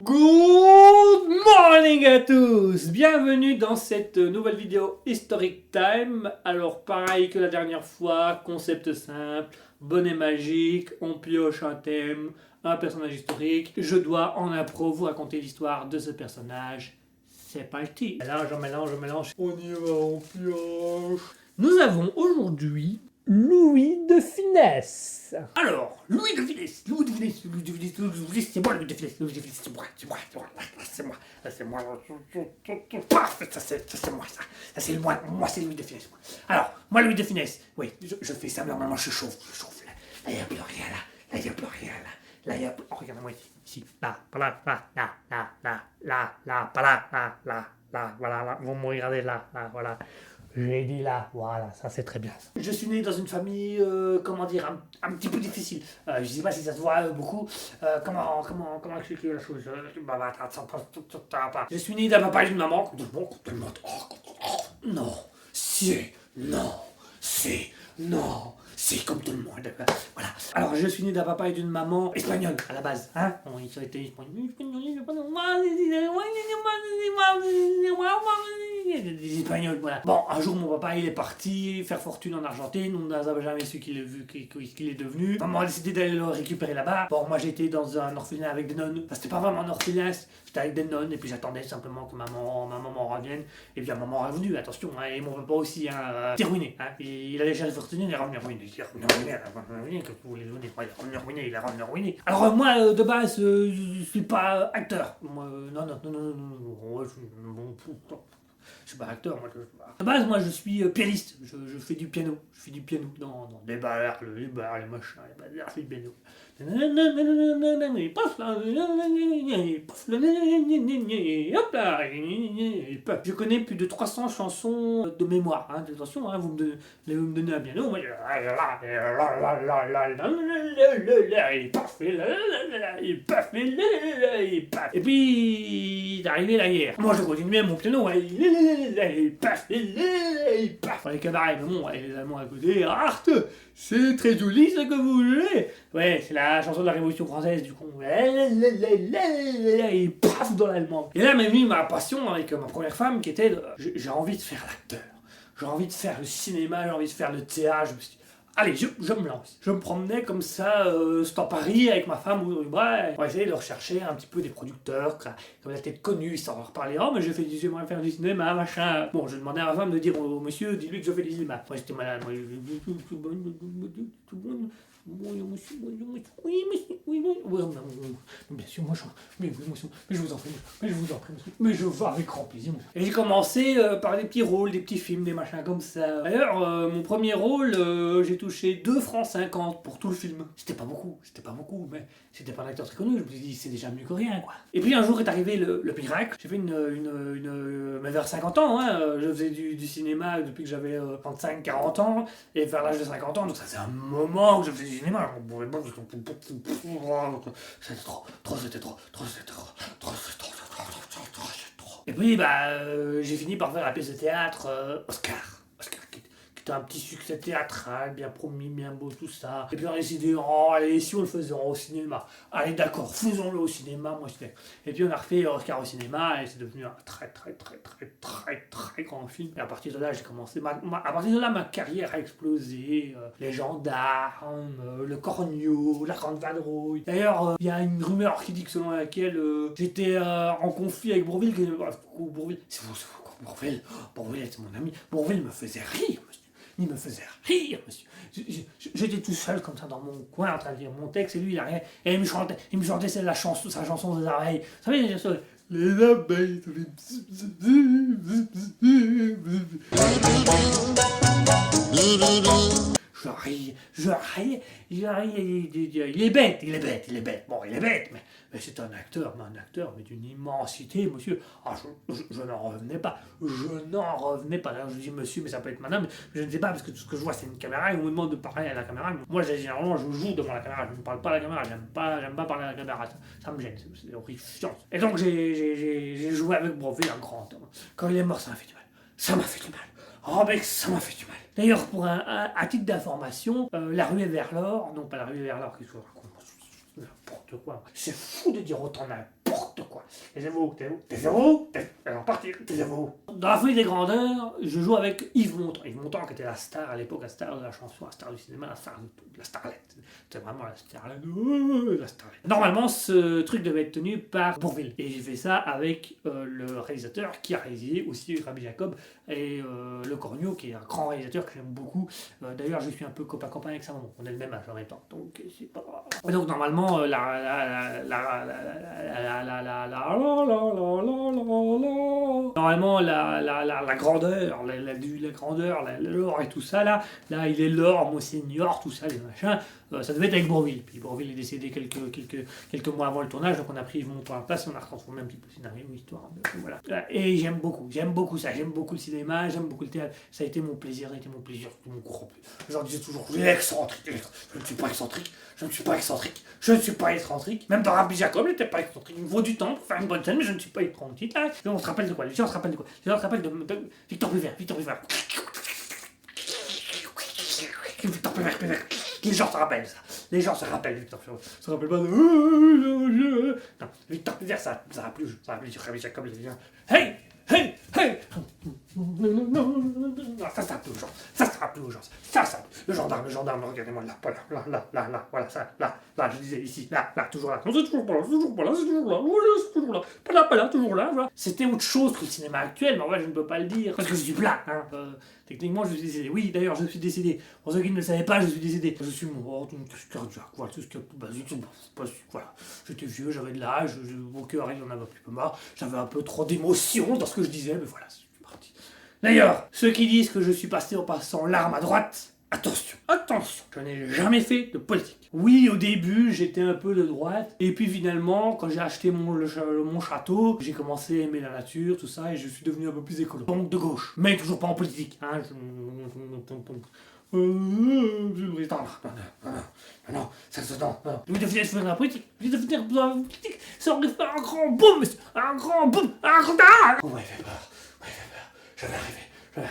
Good morning à tous. Bienvenue dans cette nouvelle vidéo Historic Time. Alors pareil que la dernière fois, concept simple, bonnet magique, on pioche un thème, un personnage historique. Je dois en impro vous raconter l'histoire de ce personnage. C'est parti. Mélange. On y va, on pioche. Nous avons aujourd'hui Louis de Finesse. Alors, Louis de Finesse, c'est moi Louis de Finesse, c'est moi, ça c'est moi, ça c'est moi c'est Louis de Finesse. Alors, moi Louis de Finesse, oui, je fais ça, normalement je chauffe, là il n'y a plus rien là, il y a plus, oh, regardez-moi ici, là, voilà, vous me regardez là, voilà. J'ai dit là, voilà, ça c'est très bien. Je suis né dans une famille, comment dire, un petit peu difficile. Je sais pas si ça se voit beaucoup. Comment expliquer la chose. Je suis né d'un papa et d'une maman. Non, c'est comme tout le monde. Voilà. Alors, je suis né d'un papa et d'une maman espagnole à la base. Hein? Bon, ils ont été espagnols. Des Espagnols, voilà. Bon, un jour, mon papa, il est parti faire fortune en Argentine. On n'a jamais su qu'il est devenu. Maman a décidé d'aller le récupérer là-bas. Bon, moi, j'étais dans un orphelinat avec des nonnes. Enfin, c'était pas vraiment un orphelinat, j'étais avec des nonnes. Et puis, j'attendais simplement que ma maman revienne. Et puis, la maman est revenue, attention. Hein, et mon papa aussi, hein, était ruiné. Hein, il a déjà le fortune, il est revenu ruiné. Il est revenu ruiné. Alors, moi, de base, je suis pas acteur. Moi, non. Je suis pas acteur, moi. De base, moi, je suis pianiste. Je fais du piano. Je fais du piano dans les bars, les machins, les bazars, je fais du piano. Je connais plus de 300 chansons de mémoire. Hein. Attention, hein, vous me donnez un piano. Moi, et puis, est arrivé la guerre. Moi, je continuais mon piano. Dans les cabarets, mais bon, les Allemands à côté, Art, c'est très joli ce que vous voulez. Ouais, c'est la chanson de la Révolution française, du coup. Et paf dans l'allemand. Et là m'est venue ma passion avec ma première femme qui était j'ai envie de faire l'acteur. J'ai envie de faire le cinéma, j'ai envie de faire le théâtre. Je me suis dit, allez, je me lance. Je me promenais comme ça, c'était à Paris avec ma femme ou on va essayer de rechercher un petit peu des producteurs, comme la tête connue, sans leur parler. Oh, mais j'aimerais faire du cinéma, machin. Bon, je demandais à ma femme de dire au monsieur, dis-lui que je fais du cinéma. Moi, j'étais malade. Moi, bien sûr, mais je vous en prie, mais je vais avec grand plaisir. Et j'ai commencé par des petits rôles, des petits films, des machins comme ça. D'ailleurs, mon premier rôle, j'ai touché 2 francs 50 pour tout le film. C'était pas beaucoup, mais c'était pas un acteur très connu. Je me suis dit, c'est déjà mieux que rien, quoi. Et puis un jour est arrivé le miracle. J'ai fait mais vers 50 ans, hein, je faisais du cinéma depuis que j'avais 35-40 ans, et vers l'âge de 50 ans, donc ça c'est un moment que je faisais du cinéma. C'était trop. Et puis, j'ai fini par faire la pièce de théâtre Oscar, qui était un petit succès théâtral, bien promis, bien beau, tout ça. Et puis on a décidé, oh, allez, si on le faisait au cinéma, allez, d'accord, faisons-le au cinéma, moi je fais. Et puis on a refait Oscar au cinéma, et c'est devenu un très grand film. Et à partir de là, j'ai commencé, à partir de là, ma carrière a explosé. Les gendarmes, le Cornio, la Grande Vadrouille. D'ailleurs, il y a une rumeur qui dit que selon laquelle j'étais en conflit avec Bourvil, c'est vous, Bourvil, c'est mon ami. Bourvil me faisait rire, monsieur. Il me faisait rire, monsieur. J'étais tout seul comme ça dans mon coin en train de lire mon texte et lui il arrivait et il me chantait sa chanson des abeilles. Vous savez, les abeilles. Je riais, il est bête. Bon, il est bête, mais c'est un acteur, mais d'une immensité, monsieur. Ah, je n'en revenais pas. D'ailleurs, je dis monsieur, mais ça peut être madame, mais je ne sais pas, parce que tout ce que je vois, c'est une caméra, et on me demande de parler à la caméra. Moi, généralement, je joue devant la caméra, je ne parle pas à la caméra, j'aime pas parler à la caméra, ça me gêne, c'est horrifiant. Et donc, j'ai joué avec Bourvil, un grand homme. Quand il est mort, ça m'a fait du mal. Oh mec, ça m'a fait du mal. D'ailleurs, à titre d'information, la ruée vers l'or, non pas la ruée vers l'or, qu'est-ce que je raconte, n'importe quoi. C'est fou de dire autant n'importe quoi. quoi. Taisez-vous. Alors partir, taisez-vous. Dans la folie des grandeurs, je joue avec Yves Montand. Yves Montand qui était la star à l'époque, la star de la chanson, la star du cinéma, la star de tout, la starlette. C'était vraiment la starlette. La starlette. Normalement, ce truc devait être tenu par Bourvil. Et j'ai fait ça avec le réalisateur qui a réalisé aussi Rabbi Jacob et Le Cornio, qui est un grand réalisateur que j'aime beaucoup. D'ailleurs, je suis un peu copain avec sa maman. On est le même âge en même temps. Donc, c'est pas grave. Et donc, normalement, normalement, la grandeur, l'or et tout ça, là, il est l'or, Monseigneur, tout ça, les machins, ça devait être avec Bourvil. Puis Bourvil est décédé quelques mois avant le tournage, donc on a pris Yves Montand à la place et on a retransformé un petit peu le scénario, l'histoire. Voilà. Et j'aime beaucoup ça, j'aime beaucoup le cinéma, j'aime beaucoup le théâtre. Ça a été mon plaisir, mon gros plaisir. Je leur disais toujours, je suis excentrique, je ne suis pas excentrique, même dans Rabbi Jacob, il n'était pas excentrique. Il me faut du temps pour faire une bonne scène, mais je ne suis pas excentrique. Et on se rappelle de quoi? On se rappelle de Victor Puvert. Victor Puvert. Les gens se rappellent ça. Victor Puvert. Ça se rappelle pas de... Non, Victor Puvert, ça rappelle sur Rabbi Jacob, il dit hey. Non, ça rappelle aux gens. Le gendarme, regardez-moi là, voilà, ça, là, je disais ici, là, toujours là. Non, c'est toujours pas là, pas là, toujours là, voilà. C'était autre chose que le cinéma actuel, mais en vrai, je ne peux pas le dire, parce que je suis plat, hein. Techniquement, je suis décédé. Oui, d'ailleurs, je suis décédé. Pour ceux qui ne le savaient pas, je suis décédé. Je suis mort d'une crise cardiaque, voilà, tout ce qui est basique, voilà. J'étais vieux, j'avais de l'âge, mon cœur, il en avait un petit peu marre, j'avais un peu trop d'émotion dans ce que je disais, mais voilà, c'est parti. D'ailleurs, ceux qui disent que je suis passé en passant l'arme à droite, attention, je n'ai jamais fait de politique. Oui, au début, j'étais un peu de droite, et puis finalement, quand j'ai acheté mon château, j'ai commencé à aimer la nature, tout ça, et je suis devenu un peu plus écolo. Donc de gauche, mais toujours pas en politique, hein. Non, ça se non. Je vais devenir dans la politique. Ça aurait fait un grand boum, un grand boum, un grand ah. Oh, ouais, fait peur. Je vais arriver par là.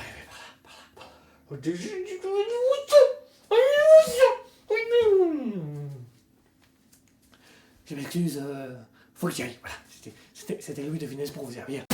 Je m'excuse, faut que j'y aille, voilà. C'était Louis de Funès pour vous servir.